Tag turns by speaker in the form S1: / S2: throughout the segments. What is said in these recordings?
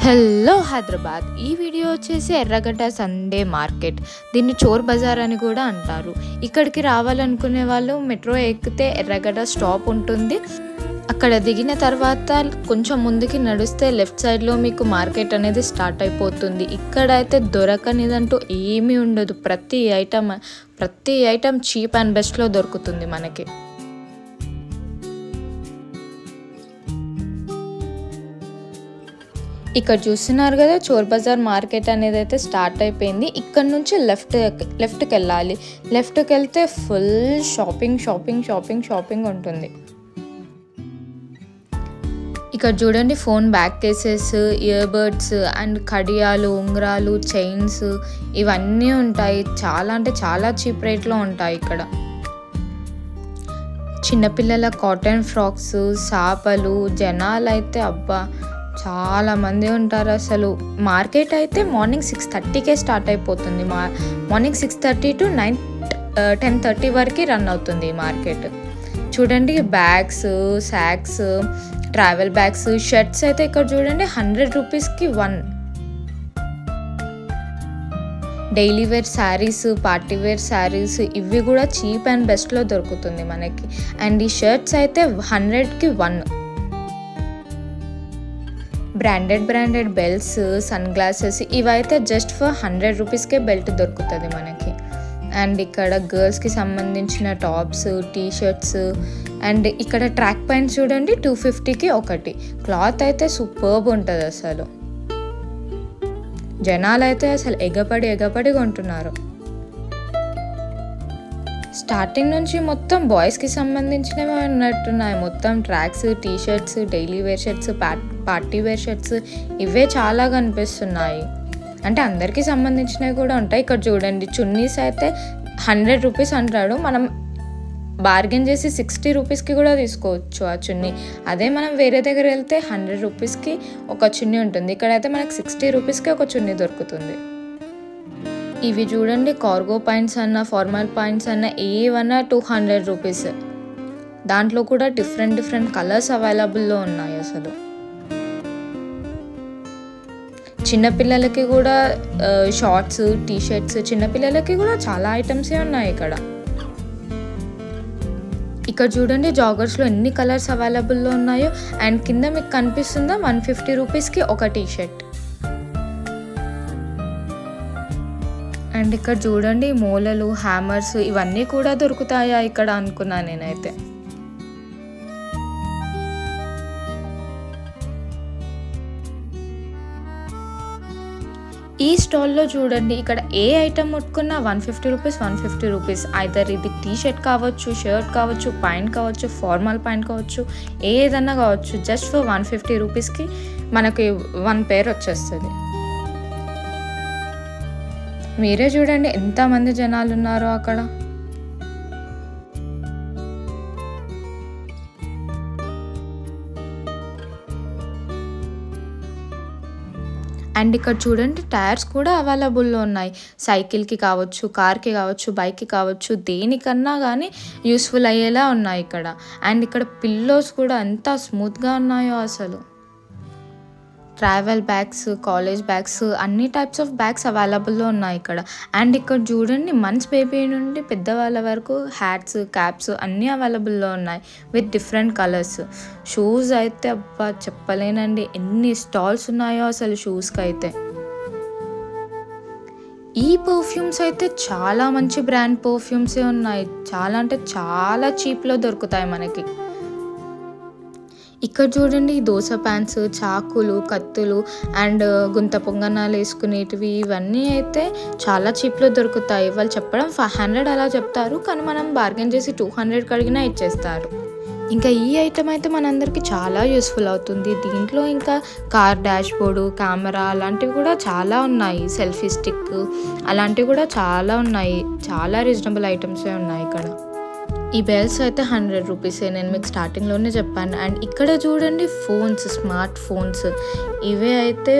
S1: Hello Hyderabad. ఈ video వచ్చేసి ఎర్రగడ్డ సండే మార్కెట్. దీన్ని చోర్ బజార్ అని కూడా అంటారు. ఇక్కడికి రావాలనుకునే వాళ్ళు మెట్రో ఎక్కితే ఎర్రగడ్డ స్టాప్ ఉంటుంది. అక్కడ దిగిన తర్వాత కొంచెం ముందుకి నడిస్తే లెఫ్ట్ సైడ్లో మీకు మార్కెట్ అనేది స్టార్ట్ అయిపోతుంది. ఇక్కడైతే దొరకనిదంటూ ఏమీ ఉండదు. ప్రతి ఐటమ్ చీప్ అండ్ బెస్ట్లో దొరుకుతుంది మనకి. ఇక్కడ చూస్తున్నారు కదా, చోర్ బజార్ మార్కెట్ అనేది అయితే స్టార్ట్ అయిపోయింది. ఇక్కడ నుంచి లెఫ్ట్కి వెళ్ళాలి. లెఫ్ట్కి వెళ్తే ఫుల్ షాపింగ్ ఉంటుంది. ఇక్కడ చూడండి, phone back cases, ear buds and కడియాలు, ఉంగరాలు, చైన్స్ ఇవన్నీ ఉంటాయి. చాలా చీప్ రేట్లో ఉంటాయి ఇక్కడ. చిన్నపిల్లల కాటన్ ఫ్రాక్స్, సాపలు, జనాలు అయితే అబ్బా చాలా మంది ఉంటారు. అసలు మార్కెట్ అయితే మార్నింగ్ 6:30కే స్టార్ట్ అయిపోతుంది. మార్నింగ్ 6:30 to 10:30 వరకు రన్ అవుతుంది ఈ మార్కెట్. చూడండి, bags, socks, travel bags, shirts అయితే ఇక్కడ చూడండి 100 రూపీస్కి 1. Daily wear saris, party wear saris ఇవి కూడా చీప్ అండ్ బెస్ట్లో దొరుకుతుంది మనకి. అండ్ ఈ షర్ట్స్ అయితే 100కి 1. బ్రాండెడ్ బెల్ట్స్, సన్ గ్లాసెస్ ఇవైతే జస్ట్ ఫర్ 100 రూపీస్కే బెల్ట్ దొరుకుతుంది మనకి. అండ్ ఇక్కడ గర్ల్స్కి సంబంధించిన టాప్స్, టీషర్ట్స్ అండ్ ఇక్కడ ట్రాక్ ప్యాంట్స్ చూడండి 250కి 1. క్లాత్ అయితే సూపర్బ్ ఉంటుంది. అసలు జనాలు అయితే అసలు ఎగపడి కొంటున్నారు. స్టార్టింగ్ నుంచి మొత్తం బాయ్స్కి సంబంధించినవి ఉన్నట్టున్నాయి. మొత్తం tracks, T-shirts, daily wear shirts, party wear shirts ఇవే చాలా కనిపిస్తున్నాయి. అంటే అందరికీ సంబంధించినవి కూడా ఉంటాయి. ఇక్కడ చూడండి, చున్నీస్ అయితే 100 రూపీస్ అంటాడు. మనం బార్గెన్ చేసి 60 రూపీస్కి కూడా తీసుకోవచ్చు ఆ చున్నీ. అదే మనం వేరే దగ్గర వెళ్తే 100 రూపీస్కి ఒక చున్నీ ఉంటుంది. ఇక్కడైతే మనకు 60 రూపీస్కి ఒక చున్నీ దొరుకుతుంది. ఇవి చూడండి, కార్గో పాయింట్స్ అన్న, ఫార్మల్ పాయింట్స్ అన్న ఏవన్నా 200 రూపీస్. దాంట్లో కూడా డిఫరెంట్ కలర్స్ అవైలబుల్లో ఉన్నాయి. అసలు చిన్నపిల్లలకి కూడా షార్ట్స్, టీషర్ట్స్, చిన్నపిల్లలకి కూడా చాలా ఐటమ్సే ఉన్నాయి ఇక్కడ. ఇక్కడ చూడండి, జాగర్స్లో ఎన్ని కలర్స్ అవైలబుల్లో ఉన్నాయో. అండ్ కింద మీకు కనిపిస్తుందా 150 రూపీస్కి ఒక టీషర్ట్. అండ్ ఇక్కడ చూడండి, మూలలు, హ్యామర్స్ ఇవన్నీ కూడా దొరుకుతాయా ఇక్కడ అనుకున్నా నేనైతే. ఈ స్టాల్లో చూడండి, ఇక్కడ ఏ ఐటమ్ ముట్టుకున్నా 150 రూపీస్. ఐదర్ ఇది టీషర్ట్ కావచ్చు, షర్ట్ కావచ్చు, పాయింట్ కావచ్చు, ఫార్మల్ పాయింట్ కావచ్చు, ఏదన్నా కావచ్చు. జస్ట్ ఫర్ 150 రూపీస్కి మనకి 1 పేర్ వచ్చేస్తుంది. మీరే చూడండి ఎంతమంది జనాలు ఉన్నారో అక్కడ. అండ్ ఇక్కడ చూడండి, టైర్స్ కూడా అవైలబుల్లో ఉన్నాయి. సైకిల్కి కావచ్చు, కార్కి కావచ్చు, బైక్కి కావచ్చు, దేనికన్నా కానీ యూస్ఫుల్ అయ్యేలా ఉన్నాయి ఇక్కడ. అండ్ ఇక్కడ పిల్లోస్ కూడా ఎంత స్మూత్గా ఉన్నాయో అసలు. ట్రావెల్ బ్యాగ్స్, కాలేజ్ బ్యాగ్స్, అన్ని టైప్స్ ఆఫ్ బ్యాగ్స్ అవైలబుల్లో ఉన్నాయి ఇక్కడ. అండ్ ఇక్కడ చూడండి, మంత్స్ బేబీ నుండి పెద్దవాళ్ళ వరకు హ్యాట్స్, క్యాప్స్ అన్నీ అవైలబుల్లో ఉన్నాయి విత్ డిఫరెంట్ కలర్స్. షూస్ అయితే అబ్బా చెప్పలేనండి, ఎన్ని స్టాల్స్ ఉన్నాయో అసలు షూస్కి అయితే. ఈ పర్ఫ్యూమ్స్ అయితే చాలా మంచి బ్రాండ్ పర్ఫ్యూమ్సే ఉన్నాయి. చాలా చీప్లో దొరుకుతాయి మనకి. ఇక్కడ చూడండి, దోశ ప్యాన్స్, చాకులు, కత్తులు అండ్ గుంత పొంగనాలు వేసుకునేటివి ఇవన్నీ అయితే చాలా చీప్లో దొరుకుతాయి. వాళ్ళు చెప్పడం 500 అలా చెప్తారు, కానీ మనం బార్గెన్ చేసి 200 అడిగినా ఇచ్చేస్తారు. ఇంకా ఈ ఐటమ్ అయితే మనందరికీ చాలా యూస్ఫుల్ అవుతుంది. దీంట్లో ఇంకా కార్ డాష్ బోర్డు, కెమెరా అలాంటివి కూడా చాలా ఉన్నాయి. సెల్ఫీ స్టిక్ అలాంటివి కూడా చాలా ఉన్నాయి. చాలా రీజనబుల్ ఐటమ్సే ఉన్నాయి ఇక్కడ. ఈ బెల్స్ అయితే 100 రూపీసే, నేను మీకు స్టార్టింగ్లోనే చెప్పాను. అండ్ ఇక్కడ చూడండి, ఫోన్స్, స్మార్ట్ ఫోన్స్ ఇవే అయితే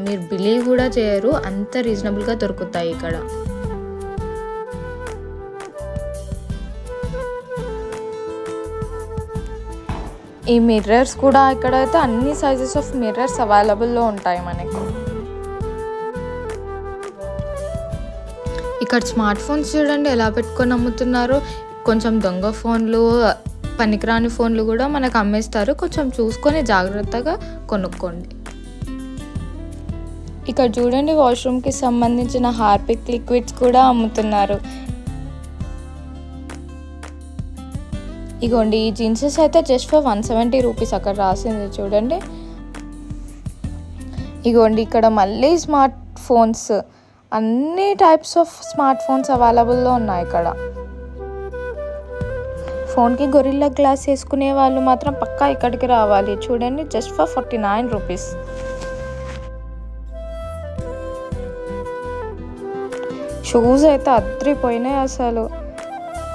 S1: మీరు బిలీవ్ కూడా చేయరు, అంత రీజనబుల్గా దొరుకుతాయి ఇక్కడ. ఈ మిర్రర్స్ కూడా ఇక్కడైతే అన్ని సైజెస్ ఆఫ్ మిర్రర్స్ అవైలబుల్లో ఉంటాయి మనకి. ఇక్కడ స్మార్ట్ ఫోన్స్ చూడండి ఎలా పెట్టుకొని అమ్ముతున్నారో. కొంచెం దొంగ ఫోన్లు, పనికిరాని ఫోన్లు కూడా మనకు అమ్మేస్తారు. కొంచెం చూసుకొని జాగ్రత్తగా కొనుక్కోండి. ఇక్కడ చూడండి వాష్రూమ్కి సంబంధించిన హార్పిక్ లిక్విడ్స్ కూడా అమ్ముతున్నారు. ఇగోండి ఈ జీన్సెస్ అయితే జస్ట్ ఫర్ 170 రూపీస్ అక్కడ రాసింది చూడండి. ఇగోండి ఇక్కడ మళ్ళీ స్మార్ట్ ఫోన్స్, అన్ని టైప్స్ ఆఫ్ స్మార్ట్ ఫోన్స్ అవైలబుల్లో ఉన్నాయి ఇక్కడ. ఫోన్కి గొరిల్లా గ్లాస్ వేసుకునే వాళ్ళు మాత్రం పక్కా ఇక్కడికి రావాలి. చూడండి జస్ట్ ఫర్ 49 రూపీస్. షూస్ అయితే అద్రిపోయినాయి అసలు.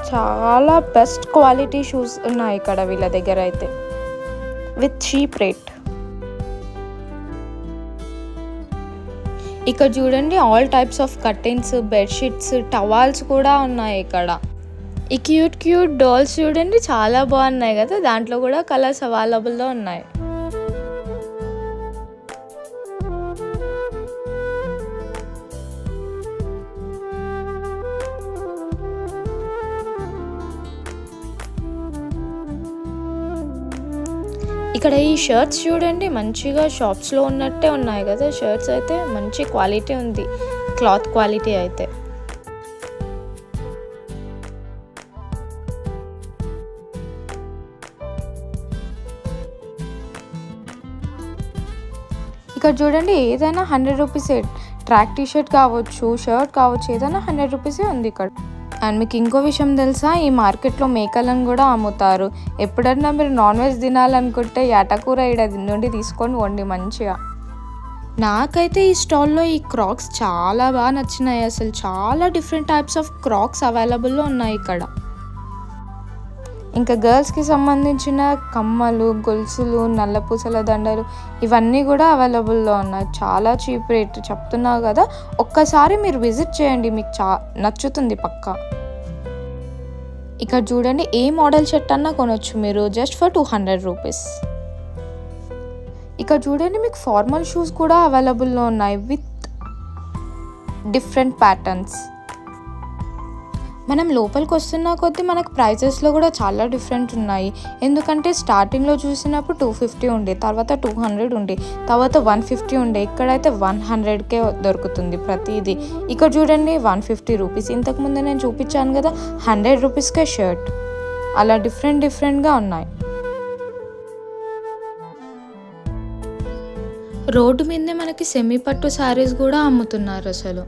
S1: చాలా బెస్ట్ క్వాలిటీ షూస్ ఉన్నాయి ఇక్కడ వీళ్ళ దగ్గర అయితే, విత్ చీప్ రేట్. ఇక్కడ చూడండి all types of curtains, bedsheets, towels కూడా ఉన్నాయి ఇక్కడ. ఈ క్యూట్ క్యూట్ డాల్స్ చూడండి చాలా బాగున్నాయి కదా. దాంట్లో కూడా కలర్స్ అవైలబుల్లో ఉన్నాయి. ఇక్కడ ఈ షర్ట్స్ చూడండి మంచిగా షాప్స్లో ఉన్నట్టే ఉన్నాయి కదా. షర్ట్స్ అయితే మంచి క్వాలిటీ ఉంది, క్లాత్ క్వాలిటీ అయితే. ఇక్కడ చూడండి ఏదైనా 100 రూపీసే. ట్రాక్ టీషర్ట్ కావచ్చు, షర్ట్ కావచ్చు, ఏదైనా 100 రూపీసే ఉంది ఇక్కడ. అండ్ మీకు ఇంకో విషయం తెలుసా, ఈ మార్కెట్లో మేకలను కూడా అమ్ముతారు. ఎప్పుడన్నా మీరు నాన్ వెజ్ తినాలనుకుంటే యాటకూర ఇక్కడ నుండి తీసుకొని వండి మంచిగా. నాకైతే ఈ స్టాల్లో ఈ క్రాక్స్ చాలా బాగా నచ్చినాయి అసలు. చాలా డిఫరెంట్ టైప్స్ ఆఫ్ క్రాక్స్ అవైలబుల్లో ఉన్నాయి ఇక్కడ. ఇంకా గర్ల్స్కి సంబంధించిన కమ్మలు, గొలుసులు, నల్లపూసల దండలు ఇవన్నీ కూడా అవైలబుల్లో ఉన్నాయి. చాలా చీప్ రేట్ చెప్తున్నా కదా. ఒక్కసారి మీరు విజిట్ చేయండి, మీకు నచ్చుతుంది పక్కా. ఇక్కడ చూడండి ఏ మోడల్ షర్ట్ అన్నా కొనొచ్చు మీరు జస్ట్ ఫర్ 200 రూపీస్. ఇక్కడ చూడండి మీకు ఫార్మల్ షూస్ కూడా అవైలబుల్లో ఉన్నాయి విత్ డిఫరెంట్ ప్యాటర్న్స్. మనం లోపలికి వస్తున్న కొద్దీ మనకు ప్రైజెస్లో కూడా చాలా డిఫరెంట్ ఉన్నాయి. ఎందుకంటే స్టార్టింగ్లో చూసినప్పుడు 250 ఉండే, తర్వాత 200 ఉండే, తర్వాత 150 ఉండే. ఇక్కడైతే 100కే దొరుకుతుంది ప్రతిదీ. ఇక్కడ చూడండి 150 రూపీస్. ఇంతకుముందు నేను చూపించాను కదా 100 రూపీస్కే షర్ట్. అలా డిఫరెంట్గా ఉన్నాయి. రోడ్డు మీదే మనకి సెమీ పట్టు శారీస్ కూడా అమ్ముతున్నారు అసలు.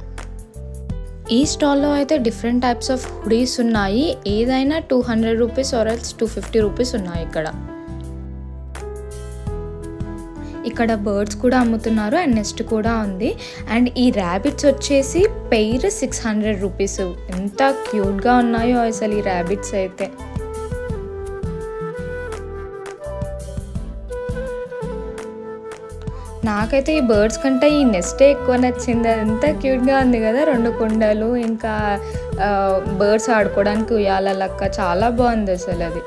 S1: ఈ స్టాల్లో అయితే డిఫరెంట్ టైప్స్ ఆఫ్ హుడీస్ ఉన్నాయి. ఏదైనా 200 రూపీస్ ఆర్ ఎల్స్ 250 రూపీస్ ఉన్నాయి ఇక్కడ. ఇక్కడ బర్డ్స్ కూడా అమ్ముతున్నారు అండ్ నెస్ట్ కూడా ఉంది. అండ్ ఈ ర్యాబిట్స్ వచ్చేసి పెయిర్ 600 రూపీస్. ఎంత క్యూట్గా ఉన్నాయో అసలు ఈ ర్యాబిట్స్ అయితే. నాకైతే ఈ బర్డ్స్ కంటే ఈ నెస్టే ఎక్కువ నచ్చింది. అదంతా క్యూట్గా ఉంది కదా. 2 కుండలు, ఇంకా బర్డ్స్ ఆడుకోవడానికి ఉయ్యాల లెక్క చాలా బాగుంది అసలు అది.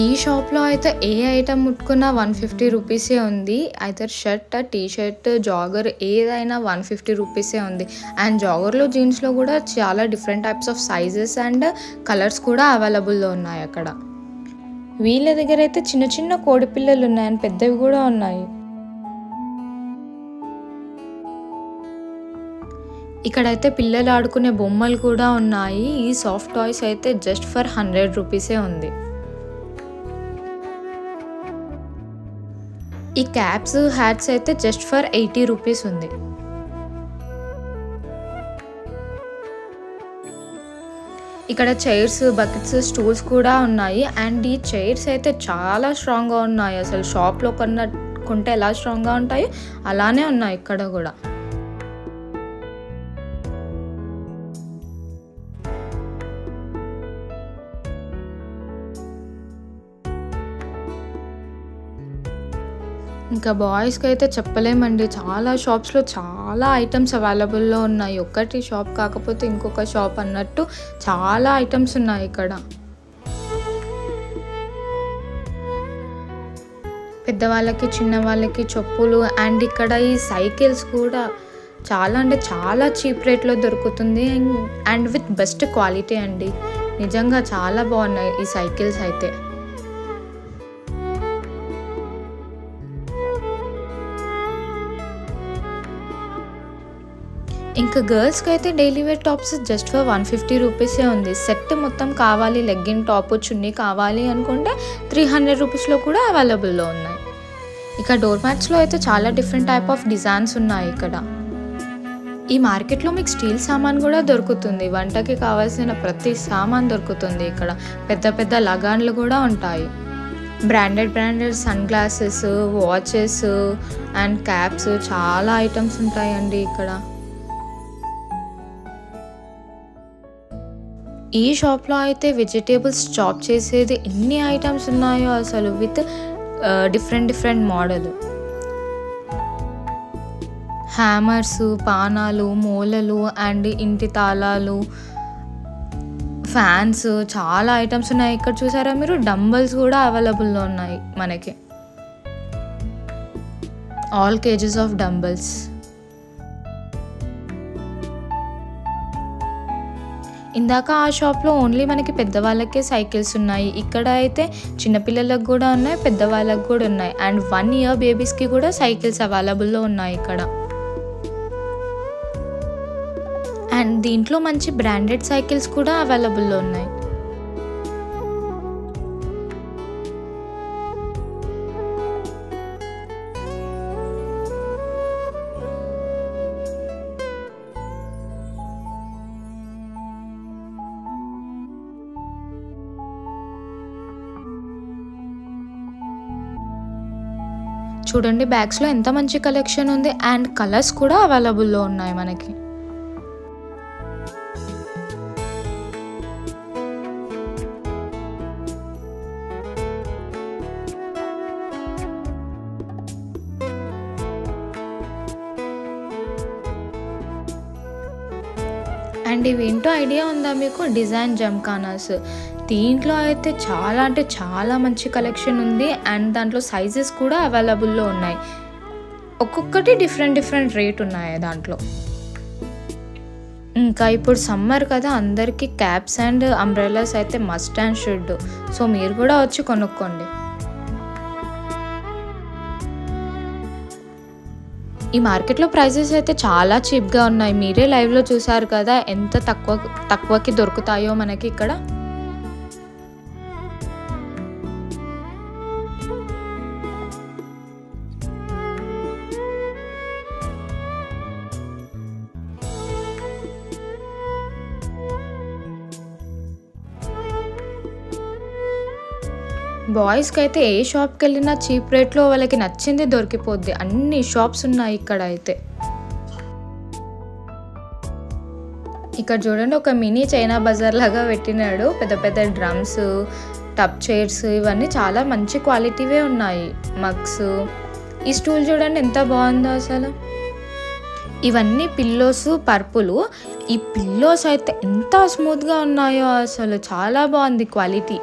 S1: ఈ షాప్లో అయితే ఏ ఐటమ్ ముట్టుకున్నా 150 రూపీసే ఉంది. అయితే షర్ట్, టీషర్ట్, జాగర్ ఏదైనా 150 రూపీసే ఉంది. అండ్ జాగర్లో, జీన్స్లో కూడా చాలా different types of sizes and colours కూడా అవైలబుల్లో ఉన్నాయి అక్కడ. వీళ్ళ దగ్గర అయితే చిన్న చిన్న కోడి పిల్లలు ఉన్నాయి అండ్ పెద్దవి కూడా ఉన్నాయి. ఇక్కడైతే పిల్లలు ఆడుకునే బొమ్మలు కూడా ఉన్నాయి. ఈ సాఫ్ట్ టాయ్స్ అయితే జస్ట్ ఫర్ 100 రూపీసే ఉంది. ఈ క్యాప్స్, హ్యాట్స్ అయితే జస్ట్ ఫర్ 80 రూపీస్ ఉంది. ఇక్కడ చైర్స్, బకెట్స్, స్టూల్స్ కూడా ఉన్నాయి. అండ్ ఈ చైర్స్ అయితే చాలా స్ట్రాంగ్గా ఉన్నాయి అసలు. షాప్లో కొనుక్కుంటే ఎలా స్ట్రాంగ్గా ఉంటాయో అలానే ఉన్నాయి ఇక్కడ కూడా. ఇంకా బాయ్స్కి అయితే చెప్పలేమండి. చాలా షాప్స్లో చాలా ఐటమ్స్ అవైలబుల్లో ఉన్నాయి. ఒక్కటి షాప్ కాకపోతే ఇంకొక షాప్ అన్నట్టు చాలా ఐటమ్స్ ఉన్నాయి ఇక్కడ. పెద్దవాళ్ళకి చిన్నవాళ్ళకి చెప్పులు అండ్ ఇక్కడ ఈ సైకిల్స్ కూడా చాలా అంటే చాలా చీప్ రేట్లో దొరుకుతుంది అండ్ విత్ బెస్ట్ క్వాలిటీ అండి. నిజంగా చాలా బాగున్నాయి ఈ సైకిల్స్ అయితే. ఇంకా గర్ల్స్కి అయితే daily wear tops just for 150 రూపీసే ఉంది. సెట్ మొత్తం కావాలి, లెగ్గిన్ టాప్ చున్నీ కావాలి అనుకుంటే 300 రూపీస్లో కూడా అవైలబుల్లో ఉన్నాయి. ఇక డోర్ మ్యాట్స్లో అయితే చాలా డిఫరెంట్ టైప్ ఆఫ్ డిజైన్స్ ఉన్నాయి ఇక్కడ. ఈ మార్కెట్లో మీకు స్టీల్ సామాన్ కూడా దొరుకుతుంది. వంటకి కావాల్సిన ప్రతి సామాన్ దొరుకుతుంది ఇక్కడ. పెద్ద పెద్ద లగాన్లు కూడా ఉంటాయి. Branded sunglasses, watches and caps చాలా ఐటమ్స్ ఉంటాయండి ఇక్కడ. ఈ షాప్లో అయితే వెజిటేబుల్స్ చాప్ చేసేది ఎన్ని ఐటమ్స్ ఉన్నాయో అసలు, విత్ డిఫరెంట్ మోడల్. హ్యామర్స్, పానాలు, మూలలు అండ్ ఇంటి తాళాలు, ఫ్యాన్స్ చాలా ఐటమ్స్ ఉన్నాయి ఇక్కడ. చూసారా మీరు, డంబల్స్ కూడా అవైలబుల్లో ఉన్నాయి మనకి. All kgs of dumbbells. ఇందాక ఆ షాప్లో ఓన్లీ మనకి పెద్దవాళ్ళకే సైకిల్స్ ఉన్నాయి. ఇక్కడ అయితే చిన్నపిల్లలకు కూడా ఉన్నాయి, పెద్దవాళ్ళకు కూడా ఉన్నాయి. అండ్ 1 ఇయర్ బేబీస్కి కూడా సైకిల్స్ అవైలబుల్లో ఉన్నాయి ఇక్కడ. అండ్ దీంట్లో మంచి బ్రాండెడ్ సైకిల్స్ కూడా అవైలబుల్లో ఉన్నాయి. చూడండి బ్యాగ్స్లో ఎంత మంచి కలెక్షన్ ఉంది అండ్ కలర్స్ కూడా అవైలబుల్లో ఉన్నాయి మనకి. అండ్ ఇవేంటో ఐడియా ఉందా మీకు? డిజైన్ జమ్కానాస్. దీంట్లో అయితే చాలా అంటే చాలా మంచి కలెక్షన్ ఉంది అండ్ దాంట్లో సైజెస్ కూడా అవైలబుల్లో ఉన్నాయి. ఒక్కొక్కటి డిఫరెంట్ రేట్ ఉన్నాయి దాంట్లో. ఇంకా ఇప్పుడు సమ్మర్ కదా, అందరికీ క్యాప్స్ అండ్ అంబ్రెలాస్ అయితే మస్ట్ అండ్ షుడ్. సో మీరు కూడా వచ్చి కొనుక్కోండి. ఈ మార్కెట్లో ప్రైజెస్ అయితే చాలా చీప్గా ఉన్నాయి. మీరే లైవ్లో చూసారు కదా ఎంత తక్కువకి దొరుకుతాయో మనకి ఇక్కడ. బాయ్స్కి అయితే ఏ షాప్కి వెళ్ళినా చీప్ రేట్లో వాళ్ళకి నచ్చింది దొరికిపోద్ది. అన్ని షాప్స్ ఉన్నాయి ఇక్కడ అయితే. ఇక్కడ చూడండి, ఒక మినీ చైనా బజార్ లాగా పెట్టినాడు. పెద్ద డ్రమ్స్, టబ్ చైర్స్ ఇవన్నీ చాలా మంచి క్వాలిటీవే ఉన్నాయి. మగ్స్. ఈ స్టూల్ చూడండి ఎంత బాగుందో అసలు. ఇవన్నీ పిల్లోస్, పర్పులు. ఈ పిల్లోస్ అయితే ఎంత స్మూత్గా ఉన్నాయో అసలు, చాలా బాగుంది క్వాలిటీ.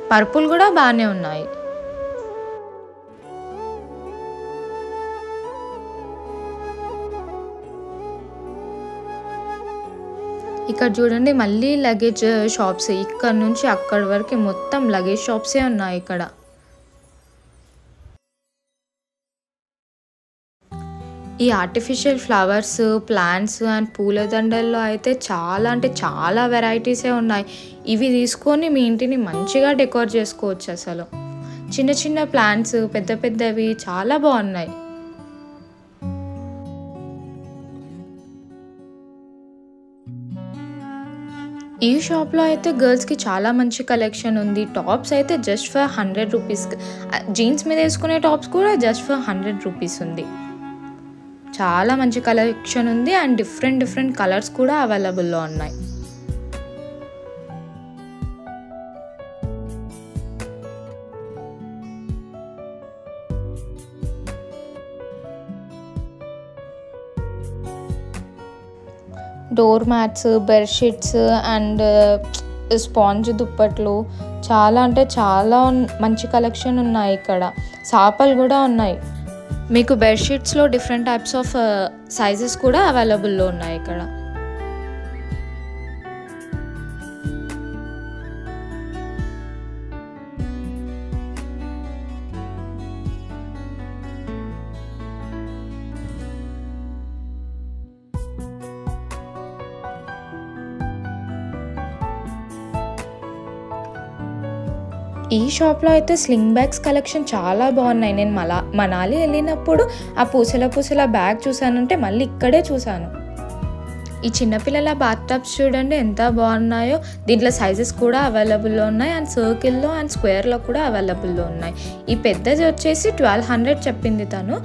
S1: పర్పుల్ కూడా బాగానే ఉన్నాయి. ఇక్కడ చూడండి మళ్ళీ లగేజ్ షాప్స్. ఇక్కడ నుంచి అక్కడి వరకు మొత్తం లగేజ్ షాప్సే ఉన్నాయి ఇక్కడ. ఈ ఆర్టిఫిషియల్ ఫ్లవర్స్, ప్లాంట్స్ అండ్ పూలదండల్లో అయితే చాలా అంటే చాలా వెరైటీసే ఉన్నాయి. ఇవి తీసుకొని మీ ఇంటిని మంచిగా డెకోర్ చేసుకోవచ్చు అసలు. చిన్న ప్లాంట్స్, పెద్దవి చాలా బాగున్నాయి. ఈ షాప్లో అయితే గర్ల్స్కి చాలా మంచి కలెక్షన్ ఉంది. టాప్స్ అయితే జస్ట్ ఫర్ 100 రూపీస్. జీన్స్ మీద వేసుకునే టాప్స్ కూడా జస్ట్ ఫర్ 100 రూపీస్ ఉంది. చాలా మంచి కలెక్షన్ ఉంది అండ్ డిఫరెంట్ కలర్స్ కూడా అవైలబుల్లో ఉన్నాయి. Door mats, bedsheets and sponge దుప్పట్లు చాలా అంటే చాలా మంచి కలెక్షన్ ఉన్నాయి ఇక్కడ. చాపలు కూడా ఉన్నాయి. మీకు బెడ్షీట్స్లో డిఫరెంట్ టైప్స్ ఆఫ్ సైజెస్ కూడా అవైలబుల్లో ఉన్నాయి ఇక్కడ. ఈ షాప్లో అయితే స్లింగ్ బ్యాగ్స్ కలెక్షన్ చాలా బాగున్నాయి. నేను మనాలి వెళ్ళినప్పుడు ఆ పూసల బ్యాగ్ చూసానంటే మళ్ళీ ఇక్కడే చూసాను. ఈ చిన్నపిల్లల బాత్ టబ్స్ చూడండి ఎంత బాగున్నాయో. దీంట్లో సైజెస్ కూడా అవైలబుల్లో ఉన్నాయి అండ్ సర్కిల్లో అండ్ స్క్వేర్లో కూడా అవైలబుల్లో ఉన్నాయి. ఈ పెద్దది వచ్చేసి 1200 చెప్పింది తను.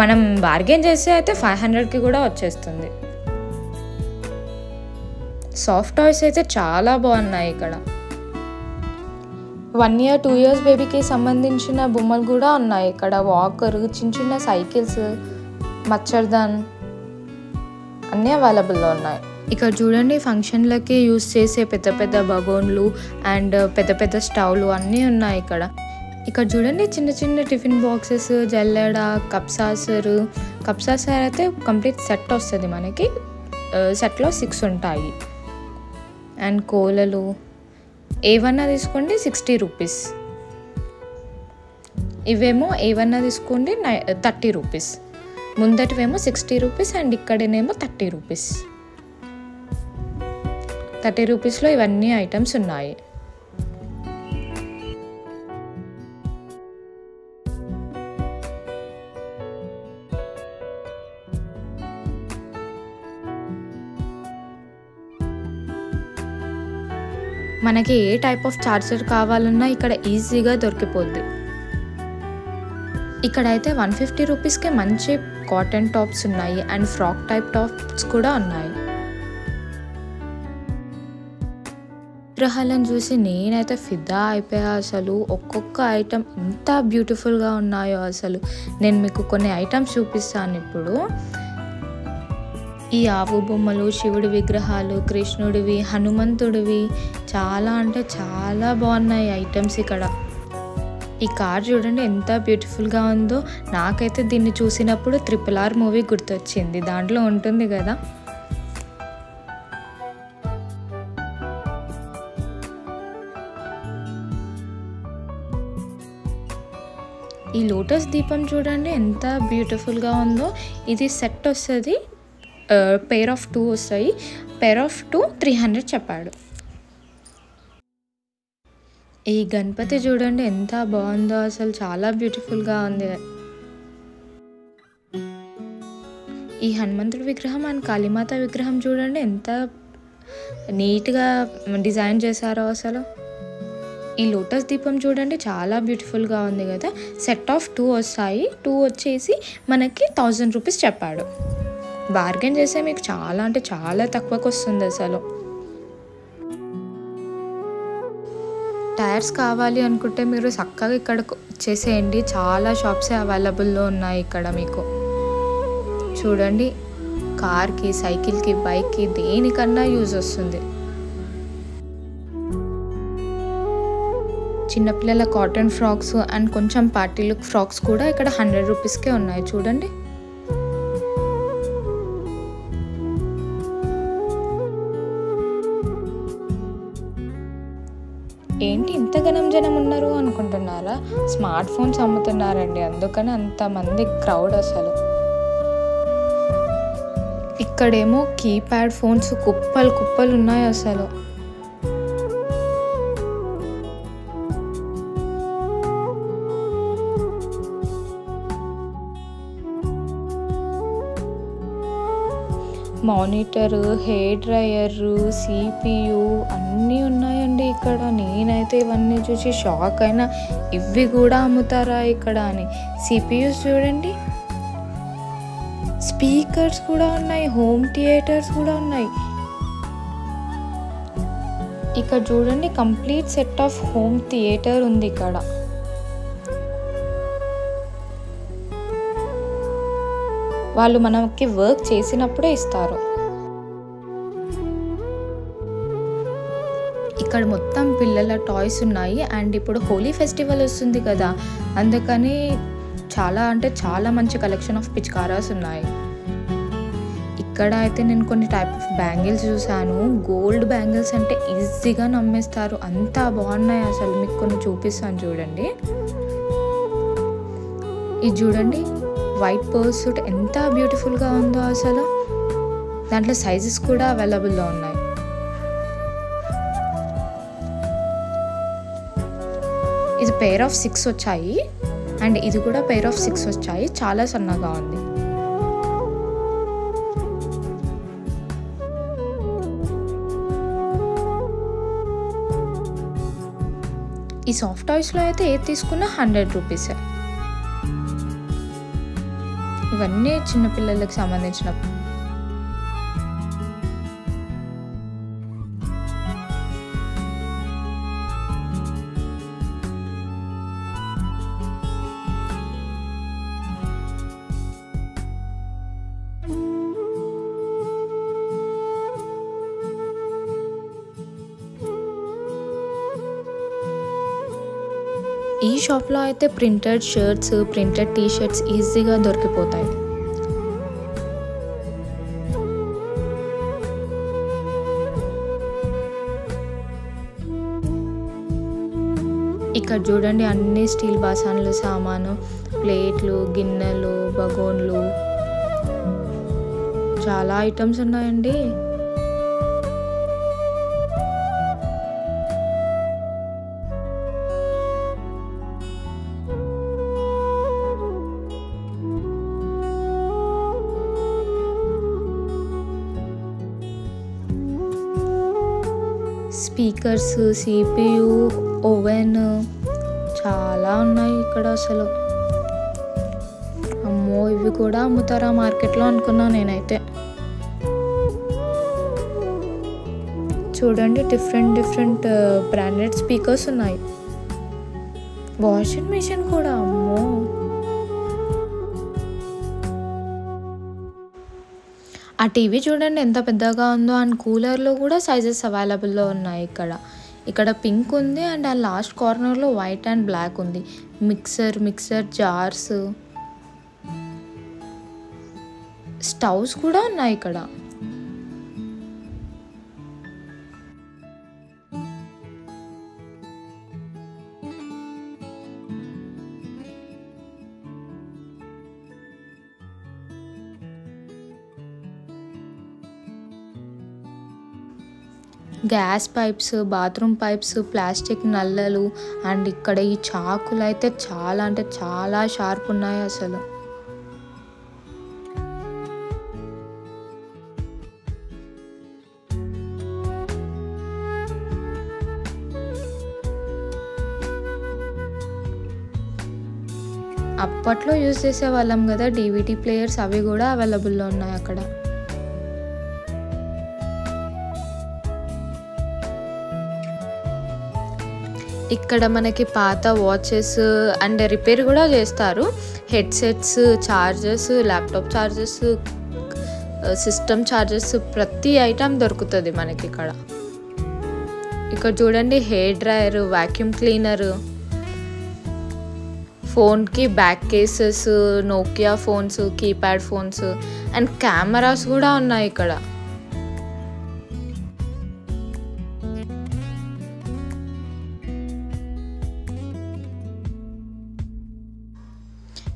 S1: మనం బార్గెన్ చేస్తే అయితే 500కి కూడా వచ్చేస్తుంది. సాఫ్ట్ టాయ్స్ అయితే చాలా బాగున్నాయి ఇక్కడ. 1 year 2 years బేబీకి సంబంధించిన బొమ్మలు కూడా ఉన్నాయి ఇక్కడ. వాకర్, చిన్న సైకిల్స్, మచ్చర్దాన్ అన్నీ అవైలబుల్లో ఉన్నాయి. ఇక్కడ చూడండి ఫంక్షన్లకి యూస్ చేసే పెద్ద బగోన్లు అండ్ పెద్ద స్టవ్లు అన్నీ ఉన్నాయి ఇక్కడ. ఇక్కడ చూడండి చిన్న టిఫిన్ బాక్సెస్, జల్లెడ, కప్ సాసర్ అయితే కంప్లీట్ సెట్ వస్తుంది మనకి. సెట్లో 6 ఉంటాయి. అండ్ కోలలు ఏవన్నా తీసుకోండి 60 రూపీస్. ఇవేమో ఏవన్నా తీసుకోండి 30 రూపీస్. ముందటివేమో 60 రూపీస్ అండ్ ఇక్కడనేమో 30 రూపీస్. 30 రూపీస్లో ఇవన్నీ ఐటమ్స్ ఉన్నాయి. మనకి ఏ టైప్ ఆఫ్ చార్జర్ కావాలన్నా ఇక్కడ ఈజీగా దొరికిపోద్ది. ఇక్కడైతే 150 రూపీస్కే మంచి కాటన్ టాప్స్ ఉన్నాయి అండ్ ఫ్రాక్ టైప్ టాప్స్ కూడా ఉన్నాయి. విగ్రహాలను చూసి నేనైతే ఫిదా అయిపోయా అసలు. ఒక్కొక్క ఐటమ్ ఎంత బ్యూటిఫుల్గా ఉన్నాయో అసలు. నేను మీకు కొన్ని ఐటమ్స్ చూపిస్తాను ఇప్పుడు. ఈ ఆవు బొమ్మలు, శివుడి విగ్రహాలు, కృష్ణుడివి, హనుమంతుడివి చాలా అంటే చాలా బాగున్నాయి ఐటమ్స్ ఇక్కడ. ఈ కార్ చూడండి ఎంత బ్యూటిఫుల్గా ఉందో. నాకైతే దీన్ని చూసినప్పుడు RRR మూవీ గుర్తొచ్చింది. దాంట్లో ఉంటుంది కదా. ఈ లోటస్ దీపం చూడండి ఎంత బ్యూటిఫుల్గా ఉందో. ఇది సెట్ వస్తుంది, పెయిర్ ఆఫ్ 2 వస్తాయి. పెయిర్ ఆఫ్ 2 300 చెప్పాడు. ఈ గణపతి చూడండి ఎంత బాగుందో అసలు. చాలా బ్యూటిఫుల్గా ఉంది. ఈ హనుమంతుడి విగ్రహం అండ్ కాళీమాత విగ్రహం చూడండి ఎంత నీట్గా డిజైన్ చేశారో అసలు. ఈ లోటస్ దీపం చూడండి చాలా బ్యూటిఫుల్గా ఉంది కదా. సెట్ ఆఫ్ 2 వస్తాయి. 2 వచ్చేసి మనకి 1000 రూపీస్ చెప్పాడు. బార్గెన్ చేస్తే మీకు చాలా అంటే చాలా తక్కువకి వస్తుంది అసలు. టైర్స్ కావాలి అనుకుంటే మీరు చక్కగా ఇక్కడ చేసేయండి. చాలా షాప్సే అవైలబుల్లో ఉన్నాయి ఇక్కడ మీకు. చూడండి కార్కి, సైకిల్కి, బైక్కి దేనికన్నా యూజ్ వస్తుంది. చిన్నపిల్లల కాటన్ ఫ్రాక్స్ అండ్ కొంచెం పార్టీ లుక్ ఫ్రాక్స్ కూడా ఇక్కడ 100 రూపీస్కే ఉన్నాయి. చూడండి ఏంటి ఇంత జనం ఉన్నారు అనుకుంటున్నారా? స్మార్ట్ ఫోన్స్ అమ్ముతున్నారండి, అందుకని అంతమంది క్రౌడ్ అసలు. ఇక్కడేమో కీప్యాడ్ ఫోన్స్ కుప్పలు ఉన్నాయి అసలు. మానిటర్, హెయిర్ డ్రైయర్, CPU అన్నీ ఉన్నాయండి ఇక్కడ. నేనైతే ఇవన్నీ చూసి షాక్ అయినా. ఇవి కూడా అమ్ముతారా ఇక్కడ అని. CPUs చూడండి, స్పీకర్స్ కూడా ఉన్నాయి, హోమ్ థియేటర్స్ కూడా ఉన్నాయి. ఇక్కడ చూడండి complete set of home theatre ఉంది ఇక్కడ. వాళ్ళు మనకి వర్క్ చేసినప్పుడే ఇస్తారు. ఇక్కడ మొత్తం పిల్లల టాయ్స్ ఉన్నాయి. అండ్ ఇప్పుడు హోలీ ఫెస్టివల్ వస్తుంది కదా, అందుకని చాలా అంటే చాలా మంచి కలెక్షన్ ఆఫ్ పిచ్కారాస్ ఉన్నాయి. ఇక్కడ అయితే నేను కొన్ని టైప్ ఆఫ్ బ్యాంగిల్స్ చూసాను. గోల్డ్ బ్యాంగిల్స్ అంటే ఈజీగా నమ్మేస్తారు, అంత బాగున్నాయి అసలు. మీకు కొన్ని చూపిస్తాను చూడండి. ఇది చూడండి, వైట్ పర్ల్ సూట్ ఎంత బ్యూటిఫుల్గా ఉందో అసలు. దాంట్లో సైజెస్ కూడా అవైలబుల్లో ఉన్నాయి. ఇది పెయిర్ ఆఫ్ 6 వచ్చాయి అండ్ ఇది కూడా పెయిర్ ఆఫ్ 6 వచ్చాయి. చాలా సన్నగా ఉంది. ఈ సాఫ్ట్ టాయ్స్లో అయితే ఏది తీసుకున్నా 100 రూపీసే. ఇవన్నీ చిన్నపిల్లలకి సంబంధించిన. ఈ షాప్లో అయితే printed shirts, printed T shirts ఈజీగా దొరికిపోతాయి. ఇక్కడ చూడండి, అన్ని స్టీల్ బాసన్లు సామాను, ప్లేట్లు, గిన్నెలు, బగోన్లు, చాలా ఐటమ్స్ ఉన్నాయండి. స్పీకర్స్, CPU, ఓవెన్ చాలా ఉన్నాయి ఇక్కడ అసలు. అమ్మో, ఇవి కూడా అమ్ముతారా మార్కెట్లో అనుకున్నా నేనైతే. చూడండి, డిఫరెంట్ బ్రాండెడ్ స్పీకర్స్ ఉన్నాయి. వాషింగ్ మిషన్ కూడా, అమ్మో. ఆ టీవీ చూడండి ఎంత పెద్దగా ఉందో. అండ్ కూలర్లో కూడా సైజెస్ అవైలబుల్లో ఉన్నాయి. ఇక్కడ పింక్ ఉంది అండ్ ఆ లాస్ట్ కార్నర్లో వైట్ అండ్ బ్లాక్ ఉంది. మిక్సర్ జార్స్, స్టవ్స్ కూడా ఉన్నాయి ఇక్కడ. Gas pipes, bathroom pipes, plastic నల్లలు అండ్ ఇక్కడ ఈ చాకులు అయితే చాలా అంటే చాలా షార్ప్ ఉన్నాయి అసలు. అప్పట్లో యూజ్ చేసేవాళ్ళం కదా DVD ప్లేయర్స్, అవి కూడా అవైలబుల్లో ఉన్నాయి అక్కడ. ఇక్కడ మనకి పాత వాచెస్ అండ్ రిపేర్ కూడా చేస్తారు. Headsets, chargers, laptop chargers, system chargers, ప్రతి ఐటమ్ దొరుకుతుంది మనకి ఇక్కడ. ఇక్కడ చూడండి, హెయిర్ డ్రైయర్, వాక్యూమ్ క్లీనర్, ఫోన్కి back cases, Nokia phones, keypad phones and cameras కూడా ఉన్నాయి ఇక్కడ.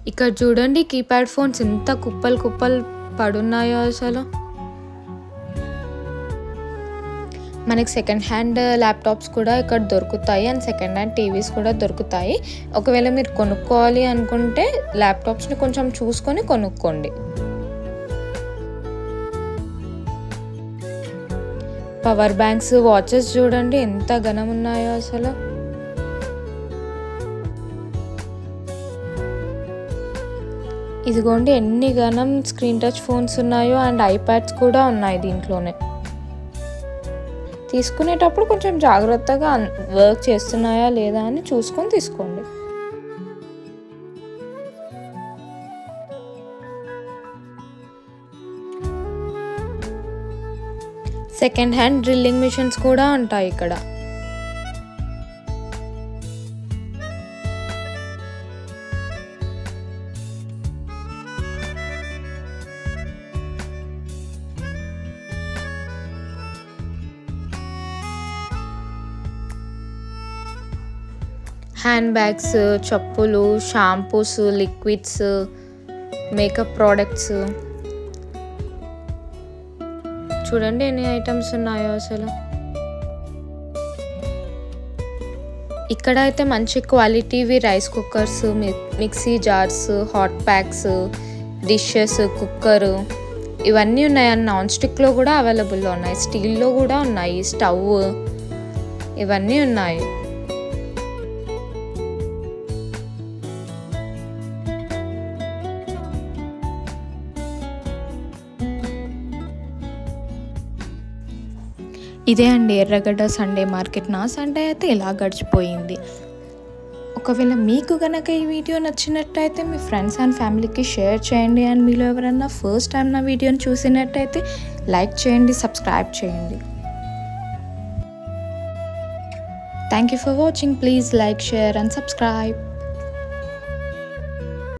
S1: ఇక్కడ చూడండి, కీప్యాడ్ ఫోన్స్ ఎంత కుప్పలు పడున్నాయో అసలు. మనకి సెకండ్ హ్యాండ్ ల్యాప్టాప్స్ కూడా ఇక్కడ దొరుకుతాయి అండ్ సెకండ్ హ్యాండ్ టీవీస్ కూడా దొరుకుతాయి. ఒకవేళ మీరు కొనుక్కోవాలి అనుకుంటే ల్యాప్టాప్స్ని కొంచెం చూసుకొని కొనుక్కోండి. పవర్ బ్యాంక్స్, వాచెస్ చూడండి ఎంత ఘనం ఉన్నాయో అసలు. ఇదిగోండి ఎన్ని ఘనం స్క్రీన్ టచ్ ఫోన్స్ ఉన్నాయో అండ్ ఐప్యాడ్స్ కూడా ఉన్నాయి దీంట్లోనే. తీసుకునేటప్పుడు కొంచెం జాగ్రత్తగా వర్క్ చేస్తున్నాయా లేదా అని చూసుకొని తీసుకోండి. సెకండ్ హ్యాండ్ డ్రిల్లింగ్ మిషన్స్ కూడా ఉంటాయి ఇక్కడ. హ్యాండ్ బ్యాగ్స్, చెప్పులు, షాంపూస్, లిక్విడ్స్, మేకప్ ప్రోడక్ట్స్. చూడండి ఎన్ని ఐటమ్స్ ఉన్నాయో అసలు. ఇక్కడ అయితే మంచి క్వాలిటీవి rice cookers, mixie jars, hot packs, dishes, cooker ఇవన్నీ ఉన్నాయి. అండ్ నాన్ స్టిక్లో కూడా అవైలబుల్లో ఉన్నాయి, స్టీల్లో కూడా ఉన్నాయి, స్టవ్ ఇవన్నీ ఉన్నాయి. ఇదే అండి ఎర్రగడ్డ సండే మార్కెట్. నా సండే అయితే ఇలా గడిచిపోయింది. ఒకవేళ మీకు కనుక ఈ వీడియో నచ్చినట్టయితే మీ ఫ్రెండ్స్ అండ్ ఫ్యామిలీకి షేర్ చేయండి. అండ్ మీలో ఎవరన్నా ఫస్ట్ టైం నా వీడియోని చూసినట్టయితే లైక్ చేయండి, సబ్స్క్రైబ్ చేయండి. Thank you for watching. Please like, share and subscribe.